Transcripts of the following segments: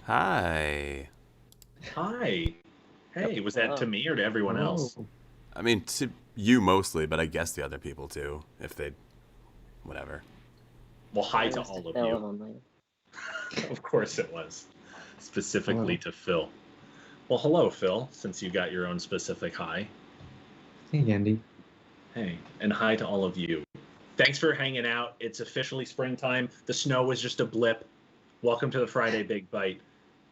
Hi. Hi. Hey, was that to Hello. me or to everyone else? Hello. I mean, to you mostly, but I guess the other people too, if they, whatever. Well, Yeah, hi it to was to all of Phil you. only. Of course it was. Specifically Hello. to Phil. Well, hello, Phil, since you got your own specific hi. Hey, Andy. Hey, and hi to all of you. Thanks for hanging out. It's officially springtime. The snow was just a blip. Welcome to the Friday Big Bite.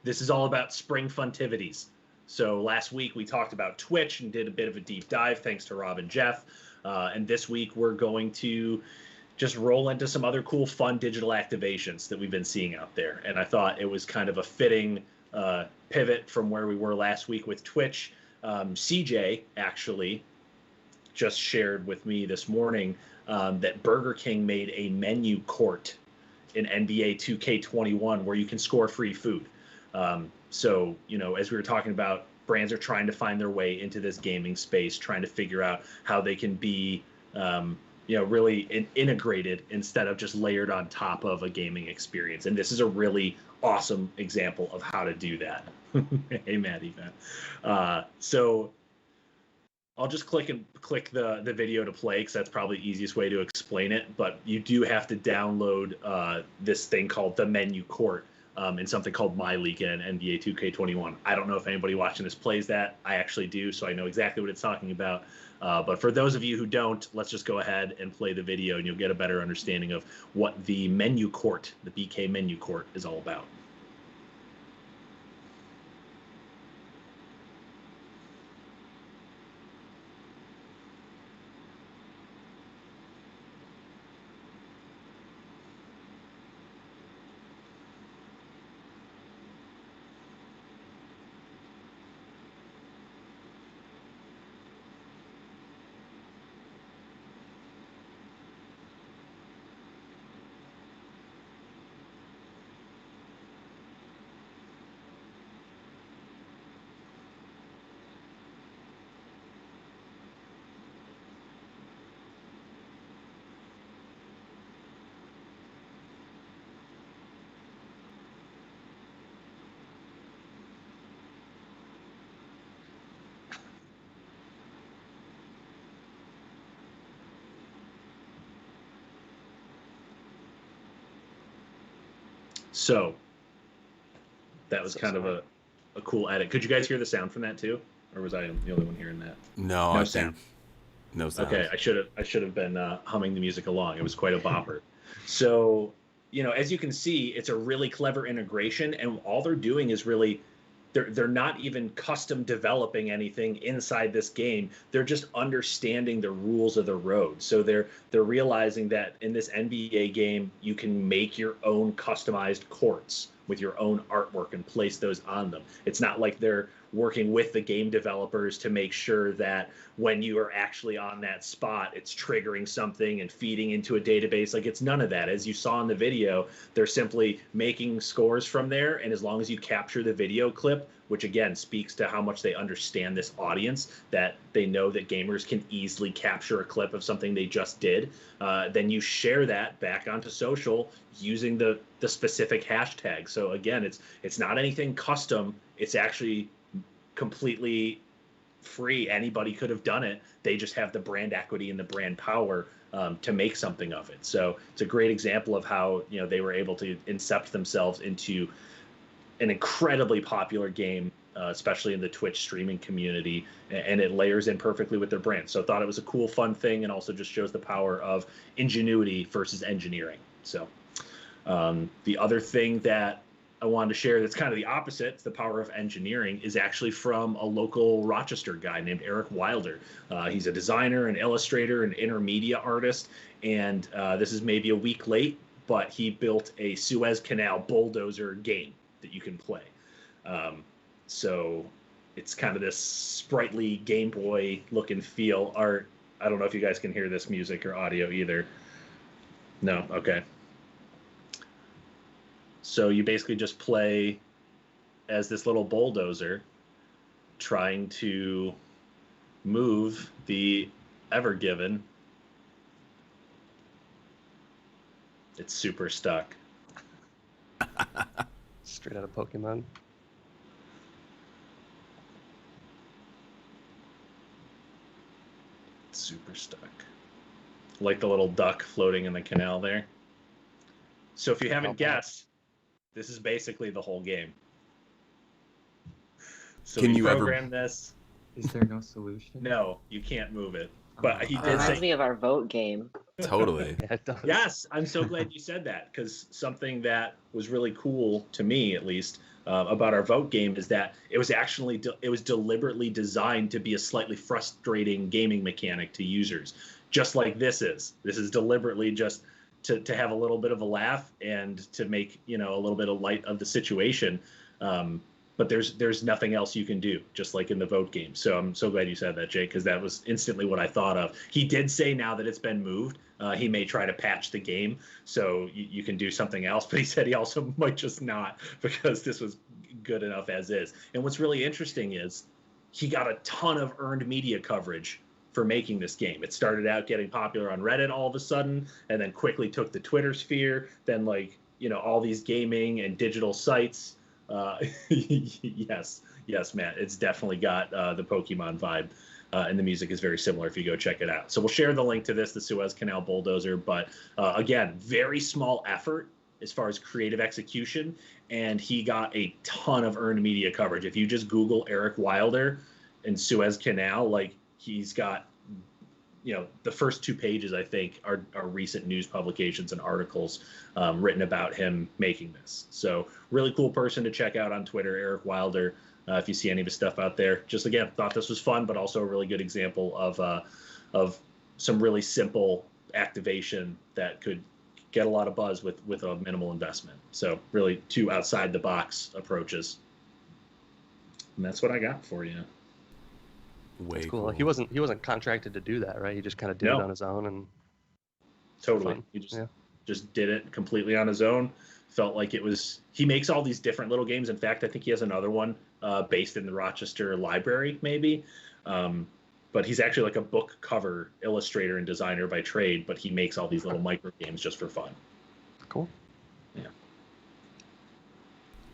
This is all about spring funtivities. So last week we talked about Twitch and did a bit of a deep dive, thanks to Rob and Jeff. And this week we're going to just roll into some other cool, fun digital activations that we've been seeing out there. And I thought it was kind of a fitting pivot from where we were last week with Twitch. CJ actually just shared with me this morning that Burger King made a menu court in NBA 2K21 where you can score free food. So, as we were talking about, brands are trying to find their way into this gaming space, trying to figure out how they can be, really integrated instead of just layered on top of a gaming experience. And this is a really awesome example of how to do that. Hey, Maddie, man. So I'll just click the video to play because that's probably the easiest way to explain it. But you do have to download this thing called the menu court in something called My League in NBA 2K21. I don't know if anybody watching this plays that. I actually do, so I know exactly what it's talking about. But for those of you who don't, let's just go ahead and play the video, and you'll get a better understanding of what the menu court, the BK menu court, is all about. So that was So kind of sorry. a cool edit. Could you guys hear the sound from that too, or was I the only one hearing that? No, No I sound. think no Okay, sound. I should have been humming the music along. It was quite a bopper. So, as you can see, it's a really clever integration, and all they're doing is really they're not even custom developing anything inside this game. They're just understanding the rules of the road. So they're realizing that in this NBA game, you can make your own customized courts with your own artwork and place those on them. It's not like they're working with the game developers to make sure that when you are actually on that spot, it's triggering something and feeding into a database. Like it's none of that. As you saw in the video, they're simply making scores from there. And as long as you capture the video clip, which again speaks to how much they understand this audience, that they know that gamers can easily capture a clip of something they just did, then you share that back onto social using the specific hashtag. So again, it's not anything custom. It's actually completely free. Anybody could have done it. They just have the brand equity and the brand power to make something of it. So it's a great example of how they were able to incept themselves into an incredibly popular game, especially in the Twitch streaming community, and it layers in perfectly with their brand. So I thought it was a cool, fun thing, and also just shows the power of ingenuity versus engineering. So the other thing that I wanted to share that's kind of the opposite, the power of engineering, is actually from a local Rochester guy named Eric Wilder. He's a designer, an illustrator, an intermedia artist, and this is maybe a week late, but he built a Suez Canal bulldozer game that you can play. So it's kind of this sprightly Game Boy look and feel art. I don't know if you guys can hear this music or audio either. No? Okay. So you basically just play as this little bulldozer trying to move the Ever Given. It's super stuck. Straight out of Pokemon. Super stuck. Like the little duck floating in the canal there. So if you haven't guessed, this is basically the whole game. So Can you you ever- program this. Is there no solution? No, you can't move it. But he It did Reminds say me of our vote game. Totally. Yeah, it does. yes. I'm so glad you said that, because something that was really cool to me, at least, about our vote game is that it was actually it was deliberately designed to be a slightly frustrating gaming mechanic to users, just like this is. This is deliberately just to have a little bit of a laugh and to make a little bit of light of the situation. But there's nothing else you can do, just like in the vote game. So I'm so glad you said that, Jake, because that was instantly what I thought of. He did say now that it's been moved, he may try to patch the game so you can do something else. But he said he also might just not, because this was good enough as is. And what's really interesting is he got a ton of earned media coverage for making this game. It started out getting popular on Reddit all of a sudden, and then quickly took the Twitter sphere. Then all these gaming and digital sites. Yes, Matt. It's definitely got the Pokemon vibe, and the music is very similar if you go check it out. So we'll share the link to this, the Suez Canal Bulldozer. But again, very small effort as far as creative execution, and he got a ton of earned media coverage. If you just Google Eric Wilder and Suez Canal, he's got the first 2 pages, I think, are recent news publications and articles written about him making this. So really cool person to check out on Twitter, Eric Wilder. If you see any of his stuff out there, just again, thought this was fun, but also a really good example of some really simple activation that could get a lot of buzz with a minimal investment. So really 2 outside the box approaches. And that's what I got for you. Way Cool. cool. He wasn't contracted to do that, right? He just kind of did it on his own and totally. fun. He just did it completely on his own. Felt like it was. He makes all these different little games. In fact, I think he has another one based in the Rochester Library, maybe. But he's actually like a book cover illustrator and designer by trade. But he makes all these little micro games just for fun. Cool. Yeah.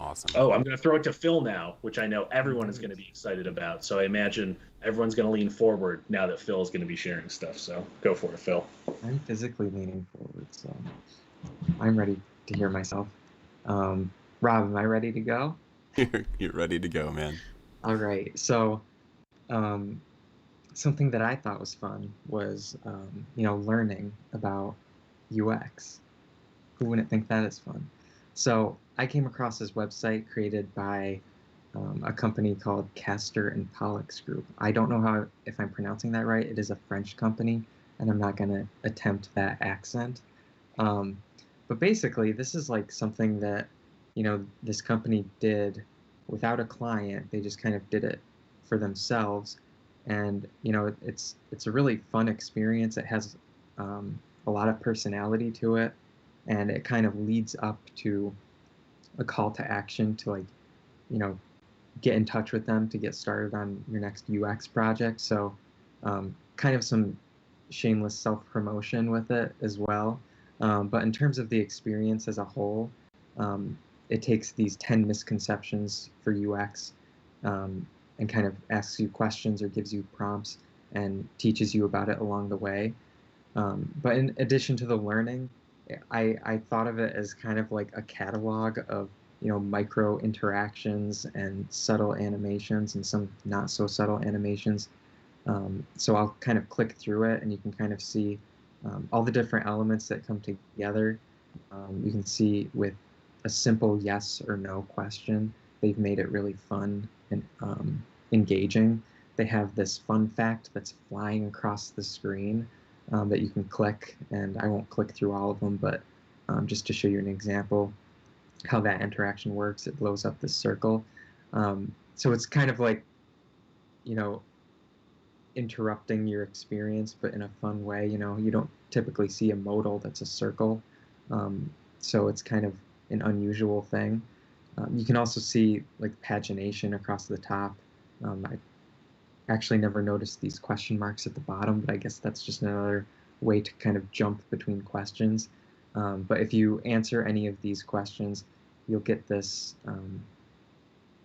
Awesome. Oh, I'm going to throw it to Phil now, which I know everyone is going to be excited about. So I imagine everyone's going to lean forward now that Phil is going to be sharing stuff. So go for it, Phil. I'm physically leaning forward, so I'm ready to hear myself. Rob, am I ready to go? You're ready to go, man. All right. So something that I thought was fun was, learning about UX. Who wouldn't think that is fun? So I came across this website created by a company called Castor and Pollux Group. I don't know if I'm pronouncing that right. It is a French company, and I'm not going to attempt that accent. But basically, this is like something that, this company did without a client. They just kind of did it for themselves. And, it's a really fun experience. It has a lot of personality to it. And it kind of leads up to a call to action to get in touch with them to get started on your next UX project. So kind of some shameless self-promotion with it as well. But in terms of the experience as a whole, it takes these 10 misconceptions for UX and kind of asks you questions or gives you prompts and teaches you about it along the way. But in addition to the learning, I thought of it as kind of like a catalog of micro interactions and subtle animations and some not so subtle animations. So I'll kind of click through it, and you can kind of see all the different elements that come together. You can see with a simple yes or no question, they've made it really fun and engaging. They have this fun fact that's flying across the screen that you can click, and I won't click through all of them, but just to show you an example how that interaction works, it blows up this circle. So it's kind of like, interrupting your experience, but in a fun way. You don't typically see a modal that's a circle. So it's kind of an unusual thing. You can also see like pagination across the top. I actually never noticed these question marks at the bottom, but I guess that's just another way to kind of jump between questions. But if you answer any of these questions, you'll get this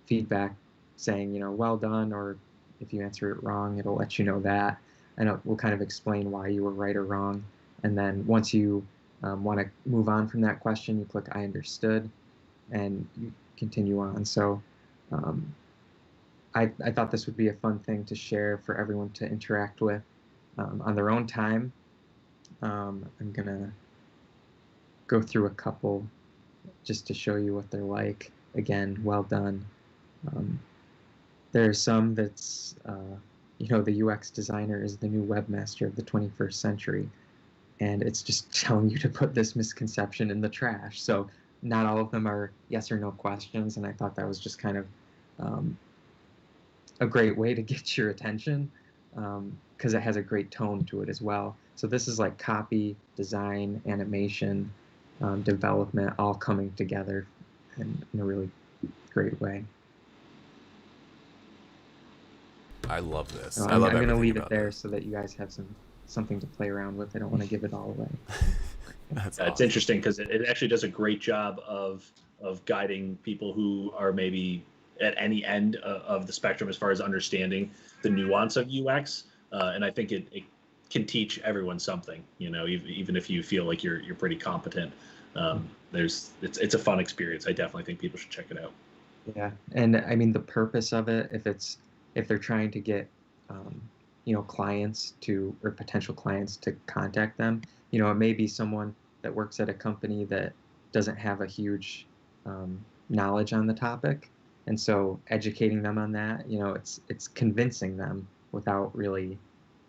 feedback saying, well done, or if you answer it wrong, it'll let you know that, and it will kind of explain why you were right or wrong. And then once you want to move on from that question, you click I understood, and you continue on. So I thought this would be a fun thing to share for everyone to interact with on their own time. I'm going to go through a couple just to show you what they're like. Again, well done. There are some that's, the UX designer is the new webmaster of the 21st century. And it's just telling you to put this misconception in the trash. So not all of them are yes or no questions. And I thought that was just kind of a great way to get your attention, because it has a great tone to it as well. So this is like copy, design, animation, development, all coming together in a really great way. I love this. So I love I'm going to everything leave it about there this. so that you guys have something to play around with. I don't want to give it all away. That's It's awesome. interesting because it actually does a great job of guiding people who are maybe at any end of the spectrum as far as understanding the nuance of UX. And I think it can teach everyone something, even if you feel like you're pretty competent. It's a fun experience. I definitely think people should check it out. Yeah, and I mean the purpose of it, if they're trying to get clients to, or potential clients to contact them, it may be someone that works at a company that doesn't have a huge knowledge on the topic, and so educating them on that, it's convincing them without really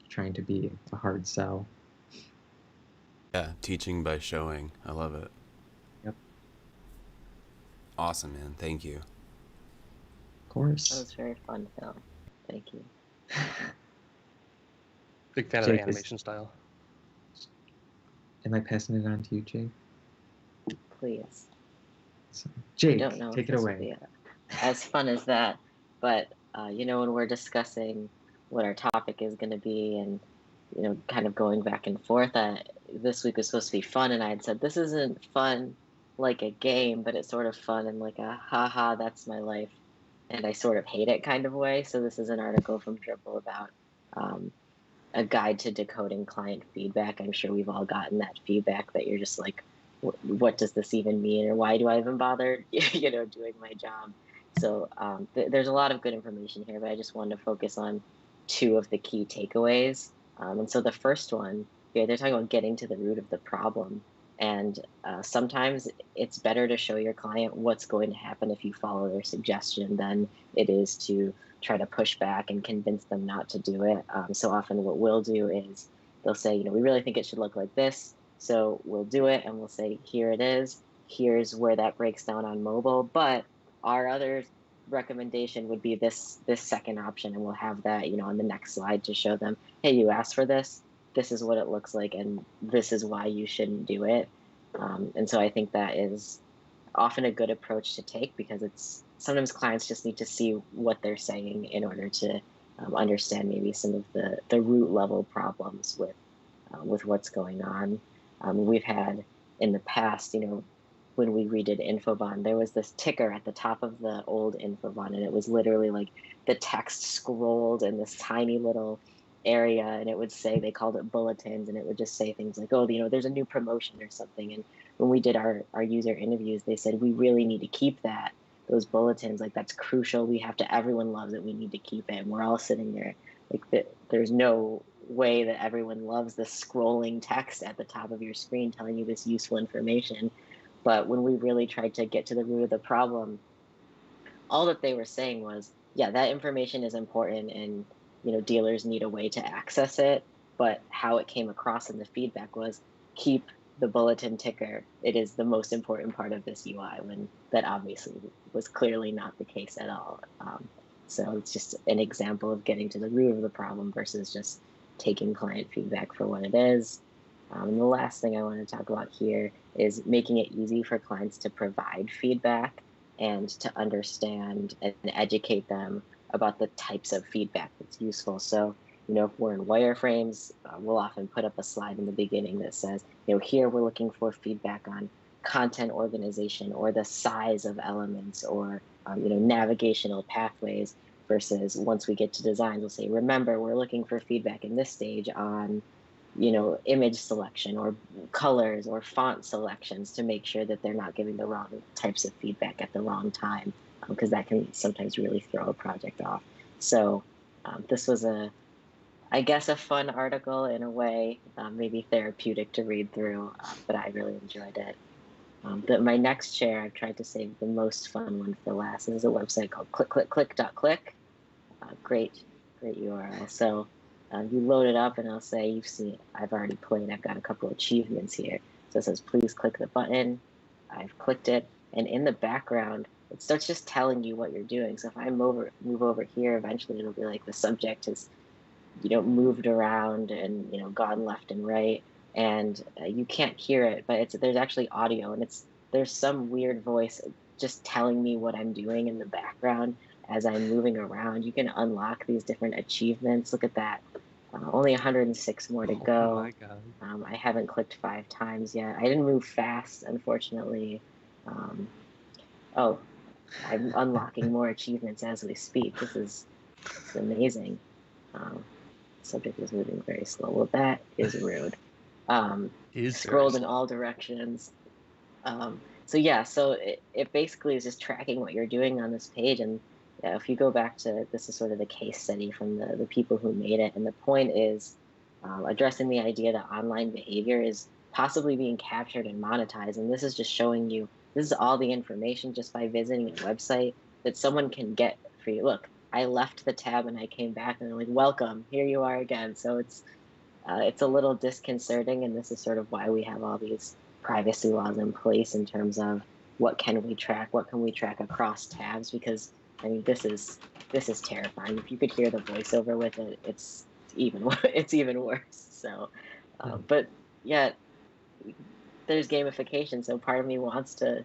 trying to be a hard sell. Yeah, teaching by showing. I love it. Yep. Awesome, man. Thank you. Of course. That was very fun, Phil. Thank you. Big fan of Jake the animation style. Am I passing it on to you, Jake? Please. So, I Jake, don't know take if it this will away. be as fun as that, but when we're discussing what our topic is going to be, and kind of going back and forth, this week was supposed to be fun, and I had said this isn't fun like a game, but it's sort of fun in like a haha, that's my life, and I sort of hate it kind of way. So this is an article from Dribble about a guide to decoding client feedback. I'm sure we've all gotten that feedback that you're just like, what does this even mean, or why do I even bother doing my job? So there's a lot of good information here, but I just wanted to focus on two of the key takeaways. And so the first one, they're talking about getting to the root of the problem. And sometimes it's better to show your client what's going to happen if you follow their suggestion than it is to try to push back and convince them not to do it. So often what we'll do is they'll say, we really think it should look like this. So we'll do it, and we'll say, here it is. Here's where that breaks down on mobile. But our other recommendation would be this second option, and we'll have that, on the next slide to show them, hey, you asked for this. This is what it looks like, and this is why you shouldn't do it. And so I think that is often a good approach to take, because it's sometimes clients just need to see what they're saying in order to understand maybe some of the root level problems with what's going on. We've had in the past, when we redid Infobond, there was this ticker at the top of the old Infobond, and it was literally like the text scrolled in this tiny little area, and it would say, they called it bulletins, and it would just say things like, oh, there's a new promotion or something. And when we did our user interviews, they said, we really need to keep those bulletins, like that's crucial. Everyone loves it. We need to keep it. And we're all sitting there like, there's no way that everyone loves the scrolling text at the top of your screen telling you this useful information. But when we really tried to get to the root of the problem, all that they were saying was, yeah, that information is important, and dealers need a way to access it. But how it came across in the feedback was, keep the bulletin ticker. It is the most important part of this UI, when that obviously was clearly not the case at all. So it's just an example of getting to the root of the problem versus just taking client feedback for what it is. And the last thing I want to talk about here is making it easy for clients to provide feedback and to understand and educate them about the types of feedback that's useful. So, if we're in wireframes, we'll often put up a slide in the beginning that says, here we're looking for feedback on content organization or the size of elements or navigational pathways, versus once we get to design, we'll say, remember, we're looking for feedback in this stage on image selection or colors or font selections, to make sure that they're not giving the wrong types of feedback at the wrong time, because that can sometimes really throw a project off. So this was I guess a fun article in a way, maybe therapeutic to read through, but I really enjoyed it. My next share, I've tried to save the most fun one for last. This is a website called click. Great URL. So you load it up and I'll say, you've seen, I've already played, I've got a couple of achievements here. So it says, please click the button. I've clicked it. And in the background, it starts just telling you what you're doing. So if I move over here, eventually it'll be like the subject has, moved around and, gone left and right. And you can't hear it, but there's actually audio, and there's some weird voice just telling me what I'm doing in the background as I'm moving around. You can unlock these different achievements. Look at that. Only 106 more to go. Oh my God. I haven't clicked 5 times yet. I didn't move fast, unfortunately. I'm unlocking more achievements as we speak. It's amazing. Subject is moving very slow. Well, that is rude. Scrolled in all directions. So it basically is just tracking what you're doing on this page. And if you go back to, this is sort of the case study from the people who made it. And the point is addressing the idea that online behavior is possibly being captured and monetized. And this is just showing you, this is all the information just by visiting a website that someone can get for you. Look, I left the tab and I came back and they're like, welcome, here you are again. So it's a little disconcerting, and this is sort of why we have all these privacy laws in place in terms of what can we track across tabs, because this is terrifying. If you could hear the voiceover with it, it's even worse. So but yet there's gamification, so part of me wants to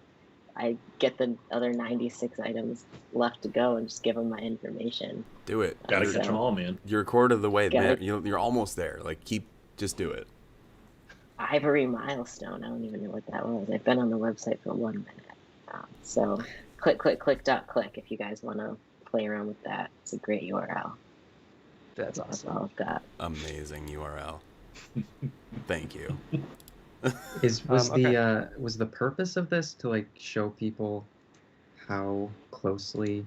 get the other 96 items left to go and just give them my information. Do it. Gotta catch them all, man. You're a quarter of the way there. You're almost there. Like, just do it. Ivory milestone. I don't even know what that was. I've been on the website for 1 minute. So click. If you guys want to play around with that, it's a great URL. That's awesome. That's all I've got. Amazing URL. Thank you. Was the purpose of this to show people how closely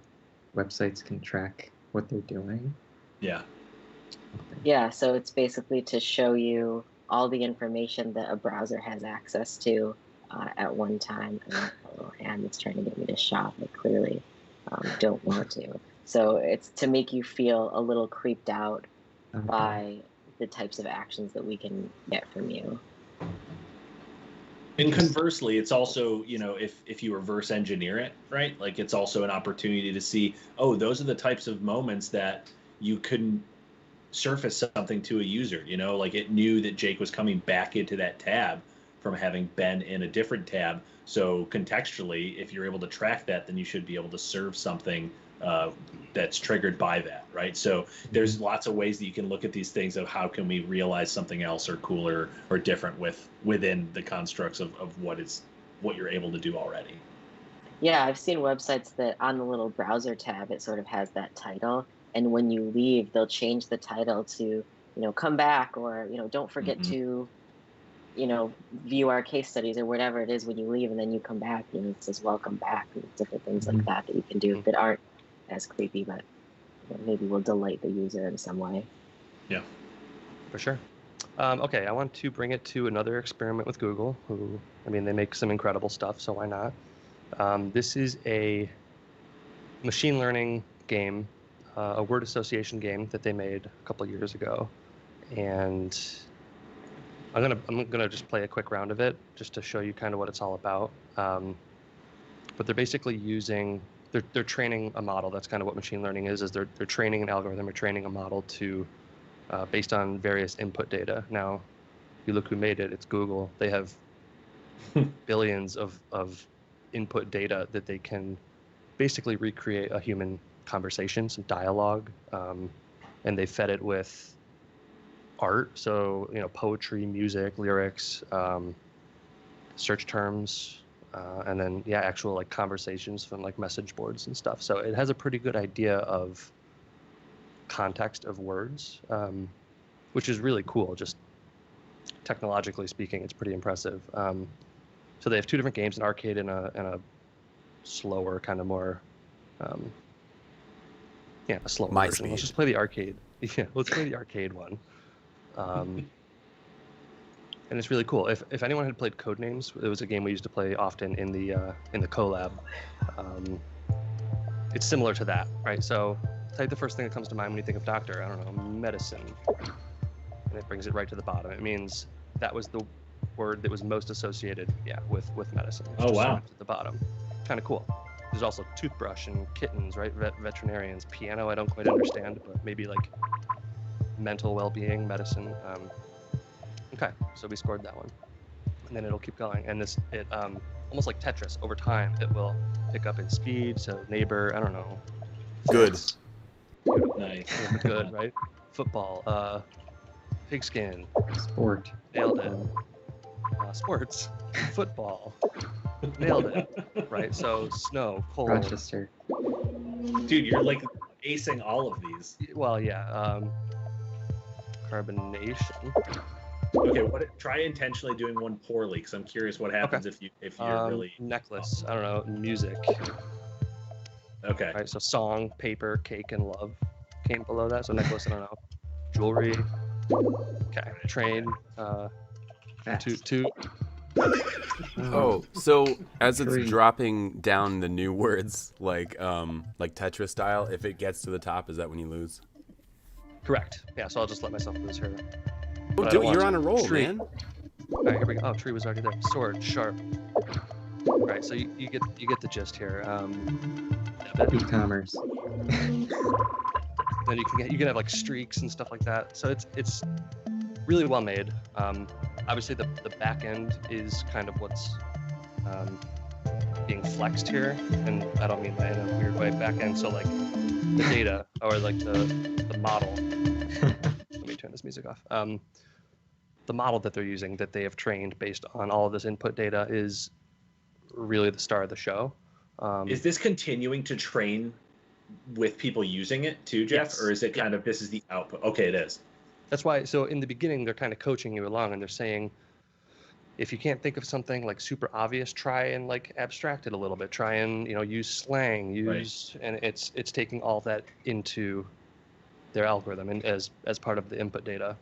websites can track what they're doing? Yeah. Yeah, so it's basically to show you all the information that a browser has access to at one time. And a little hand that's trying to get me to shop. I clearly don't want to. So it's to make you feel a little creeped out by the types of actions that we can get from you. And conversely, it's also, if you reverse engineer it, right? Like, it's also an opportunity to see, oh, those are the types of moments that you couldn't surface something to a user, like it knew that Jake was coming back into that tab from having been in a different tab. So contextually, if you're able to track that, then you should be able to serve something that's triggered by that, right? So there's lots of ways that you can look at these things of how can we realize something else or cooler or different within the constructs of what you're able to do already. Yeah, I've seen websites that on the little browser tab, it sort of has that title. And when you leave, they'll change the title to, come back, or, don't forget to, view our case studies or whatever it is when you leave, and then you come back, it says welcome back, and different things like that you can do that aren't as creepy, but maybe will delight the user in some way. Yeah, for sure. Okay, I want to bring it to another experiment with Google, who, they make some incredible stuff, so why not? This is a machine learning game, a word association game that they made a couple years ago, and I'm gonna just play a quick round of it just to show you kind of what it's all about. But they're basically they're training a model. That's kind of what machine learning is they're training an algorithm or training a model to based on various input data. Now, if you look who made it, it's Google. They have billions of input data that they can basically recreate a human conversation, some dialogue, and they fed it with art, so poetry, music, lyrics, search terms, and then yeah, actual like conversations from like message boards and stuff. So it has a pretty good idea of context of words, which is really cool. Just technologically speaking, it's pretty impressive. So they have two different games, an arcade and a slower, kind of more, a slower My version. Let's speed. just play the arcade. Yeah, let's play the arcade one. And it's really cool. If anyone had played Codenames, it was a game we used to play often in the collab. It's similar to that, right? So type the first thing that comes to mind when you think of doctor. I don't know, medicine, and it brings it right to the bottom. It means that was the word that was most associated, with medicine. It's Oh, just wow. at the bottom. Kind of cool. There's also toothbrush and kittens, right? Veterinarians. Piano, I don't quite understand, but maybe like mental well-being, medicine. Okay, so we scored that one, and then it'll keep going. And it almost like Tetris. Over time, it will pick up in speed. So neighbor, I don't know. Good. Nice. Yeah, good, right? Football, pigskin, Sport. nailed it. Sports, football, nailed it, right? So snow, cold. Rochester. Dude, you're like acing all of these. Well, yeah. Carbonation. Okay, try intentionally doing one poorly, because I'm curious what happens if you're really necklace. I don't know. Music. okay. Right. So song, paper, cake, and love came below that. So necklace. I don't know. Jewelry. Okay. Train. Fast. Toot. Oh, so as it's Tree. dropping down the new words, like Tetris style, if it gets to the top, is that when you lose? Correct. Yeah. So I'll just let myself lose here. Oh, But I dude, don't want you're to. on a roll, Tree. man. All right, here we go. Oh, tree was already there. Sword, sharp. Right. So you get the gist here. E-commerce. Then you can have like streaks and stuff like that. So it's really well made. Obviously the back end is kind of what's being flexed here, and I don't mean that in a weird way. Back end, so like the data or like the model. Let me turn this music off. The model that they're using, that they have trained based on all of this input data, is really the star of the show. Is this continuing to train with people using it too, Jeff? Yes. Or is it kind of, this is the output? Okay, it is. That's why, so in the beginning, they're kind of coaching you along, and they're saying, if you can't think of something like super obvious, try and like abstract it a little bit. Try and, use slang, and it's taking all that into their algorithm and as part of the input data.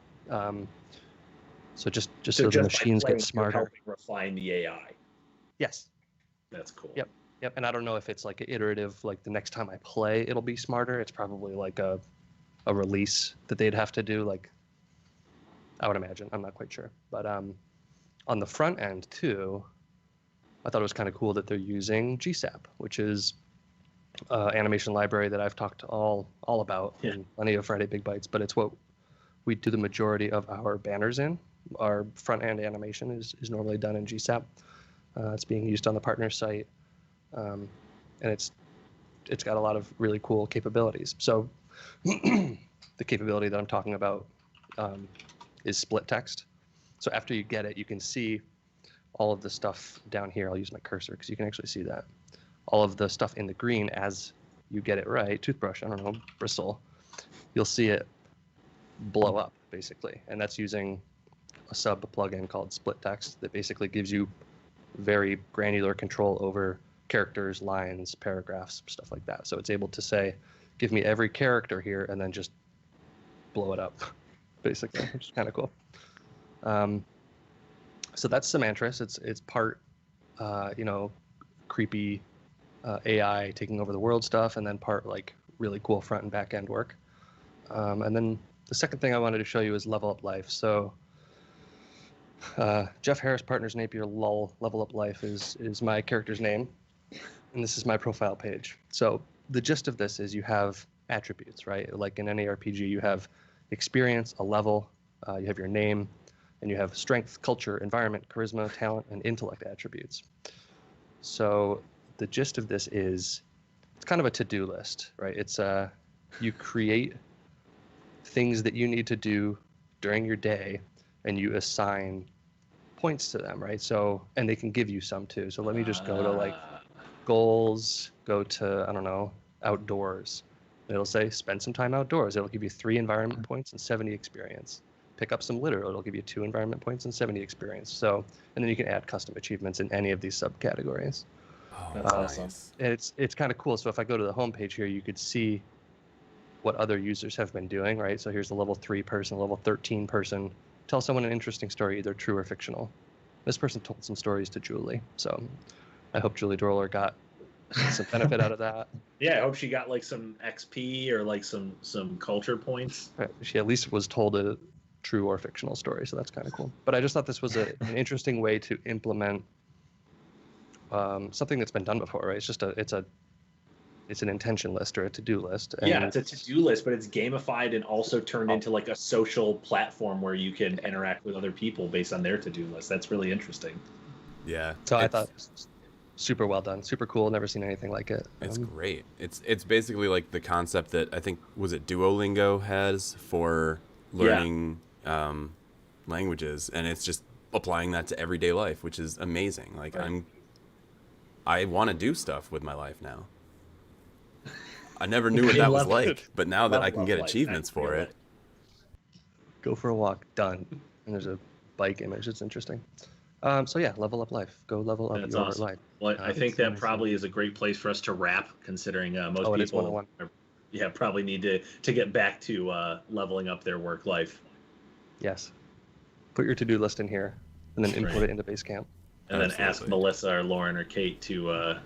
So just so the machines by playing, get smarter. you're helping refine the AI. Yes. That's cool. Yep. And I don't know if it's like an iterative, like the next time I play, it'll be smarter. It's probably like a release that they'd have to do, like, I would imagine. I'm not quite sure. But on the front end too, I thought it was kind of cool that they're using GSAP, which is animation library that I've talked all about in plenty of Friday Big Bites, but it's what we do the majority of our banners in. Our front end animation is normally done in GSAP. It's being used on the partner site, and it's got a lot of really cool capabilities. So the capability that I'm talking about is split text. So after you get it, you can see all of the stuff down here. I'll use my cursor because you can actually see that. All of the stuff in the green as you get it right. Toothbrush, I don't know, bristle. You'll see it blow up, basically. And that's using a sub plugin called split text that basically gives you very granular control over characters, lines, paragraphs, stuff like that. So it's able to say, give me every character here and then just blow it up, basically, which is kind of cool. So that's Semantris. It's part, creepy AI taking over the world stuff, and then part like really cool front and back end work. And then the second thing I wanted to show you is Level Up Life. So Jeff Harris Partners Napier Lull Level Up Life is my character's name, and this is my profile page. So the gist of this is you have attributes, right? Like in any RPG, you have experience, a level, you have your name, and you have strength, culture, environment, charisma, talent, and intellect attributes. So the gist of this is it's kind of a to-do list, right? It's you create things that you need to do during your day, and you assign points to them, right? So, and they can give you some too. So let me just go to like goals, go to, I don't know, outdoors. It'll say spend some time outdoors. It'll give you 3 environment points and 70 experience. Pick up some litter. It'll give you 2 environment points and 70 experience. So, and then you can add custom achievements in any of these subcategories. Oh, That's nice. awesome. And it's kind of cool. So if I go to the homepage here, you could see what other users have been doing, right? So here's the level 3 person, level 13 person. Tell someone an interesting story, either true or fictional. This person told some stories to Julie. So I hope Julie Droller got some benefit out of that. Yeah, I hope she got like some XP or like some culture points. Right. She at least was told a true or fictional story, so that's kind of cool. But I just thought this was an interesting way to implement something that's been done before, right? It's an intention list or a to-do list. And Yeah, it's a to-do list, but it's gamified and also turned into like a social platform where you can interact with other people based on their to-do list. That's really interesting. Yeah. So I thought super well done, super cool. Never seen anything like it. It's great. It's basically like the concept that I think was it Duolingo has for learning languages, and it's just applying that to everyday life, which is amazing. Like Right. I want to do stuff with my life now. I never knew what that was Love like, it. but now that I can Love get life. achievements for it. Go for a walk, done. And there's a bike image. It's interesting. So yeah, level up life. Go level up That's your awesome. life. Well, I think it's that nice. probably is a great place for us to wrap, considering most Oh, it is people 101. probably need to get back to leveling up their work life. Yes. Put your to-do list in here, and then input Right. it into Basecamp. And then ask Absolutely. Melissa or Lauren or Kate to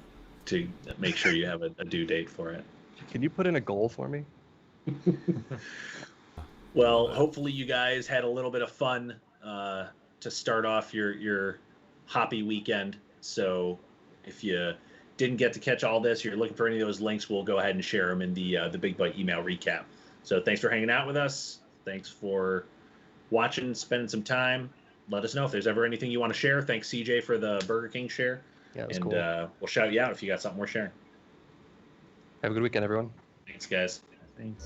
make sure you have a due date for it. Can you put in a goal for me? Well, hopefully you guys had a little bit of fun to start off your hoppy weekend. So if you didn't get to catch all this, you're looking for any of those links, we'll go ahead and share them in the Big Byte email recap. So thanks for hanging out with us. Thanks for watching, spending some time. Let us know if there's ever anything you want to share. Thanks, CJ, for the Burger King share. Yeah, it was And cool. we'll shout you out if you got something worth sharing. Have a good weekend, everyone. Thanks, guys. Thanks.